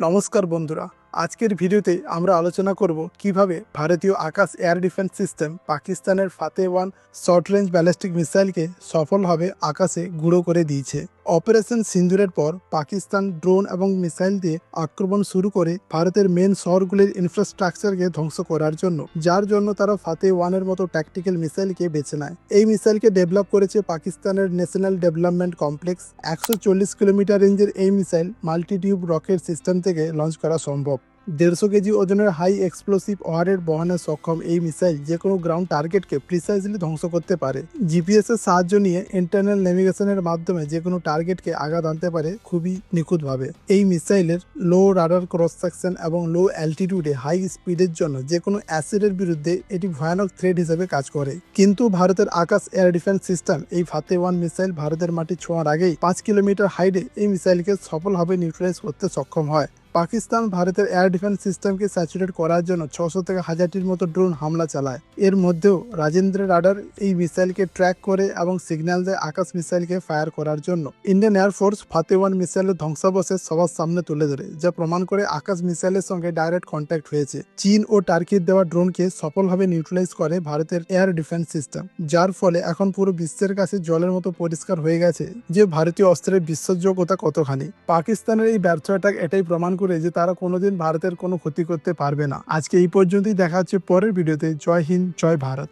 নমস্কার বন্ধুরা, আজকের ভিডিওতে আমরা আলোচনা করব কিভাবে ভারতীয় আকাশ এয়ার ডিফেন্স সিস্টেম পাকিস্তানের ফাতে-1 শর্ট রেঞ্জ ব্যালিস্টিক মিসাইলকে সফলভাবে আকাশে গুঁড়ো করে দিয়েছে। অপারেশন সিন্দুরের পর পাকিস্তান ড্রোন এবং মিসাইল দিয়ে আক্রমণ শুরু করে ভারতের মেন শহরগুলির ইনফ্রাস্ট্রাকচারকে ধ্বংস করার জন্য, যার জন্য তারা ফাতে-1-এর মতো ট্যাকটিক্যাল মিসাইলকে বেছে নেয়। এই মিসাইলকে ডেভেলপ করেছে পাকিস্তানের ন্যাশনাল ডেভেলপমেন্ট কমপ্লেক্স। 140 কিলোমিটার রেঞ্জের এই মিসাইল মাল্টিটিউব রকেট সিস্টেম থেকে লঞ্চ করা সম্ভব। 150 কেজি ওজনের হাই এক্সপ্লোসিভ ওয়ারের বহনে সক্ষম এই মিসাইল যে কোনো গ্রাউন্ড টার্গেটকে প্রিসাইজলি ধ্বংস করতে পারে। জিপিএস এর সাহায্য নিয়ে ইন্টারনাল নেভিগেশনের মাধ্যমে যে কোনো টার্গেটকে আঘাত আনতে পারে খুবই নিখুঁতভাবে। এই মিসাইলের লো রাডার ক্রস সেকশন এবং লো অ্যালটিটিউডে হাই স্পিডের জন্য যে কোনো অ্যাসিডের বিরুদ্ধে এটি ভয়ানক থ্রেট হিসেবে কাজ করে। কিন্তু ভারতের আকাশ এয়ার ডিফেন্স সিস্টেম এই ফাতে-1 মিসাইল ভারতের মাটি ছোঁয়ার আগেই 5 কিলোমিটার হাইটে এই মিসাইলকে সফলভাবে নিউট্রালাইজ করতে সক্ষম হয়। পাকিস্তান ভারতের এয়ার ডিফেন্স সিস্টেমকে স্যাচুরেট করার জন্য 600 থেকে 1000টির মতো ড্রোন হামলা চালায়। এর মধ্যেও রাজেন্দ্র রাডার এই মিসাইলকে ট্র্যাক করে এবং সিগন্যাল দেয় আকাশ মিসাইলকে ফায়ার করার জন্য। ইন্ডিয়ান এয়ারফোর্স ফাতে-1 মিসাইলের ধ্বংসাবশেষ সবার সামনে তুলে ধরে, যা প্রমাণ করে আকাশ মিসাইলের সঙ্গে ডাইরেক্ট কন্ট্যাক্ট হয়েছে। চীন ও টার্কির দেওয়া ড্রোনকে সফলভাবে নিউট্রালাইজ করে ভারতের এয়ার ডিফেন্স সিস্টেম, যার ফলে এখন পুরো বিশ্বের কাছে জলের মতো পরিষ্কার হয়ে গেছে যে ভারতীয় অস্ত্রের বিশ্বাসযোগ্যতা কতখানি। পাকিস্তানের এই ব্যর্থতা এটাই প্রমাণ করে যে তারা কোনোদিন ভারতের কোনো ক্ষতি করতে পারবে না। আজকে এই পর্যন্তই, দেখা হচ্ছে পরের ভিডিওতে। জয় হিন্দ, জয় ভারত।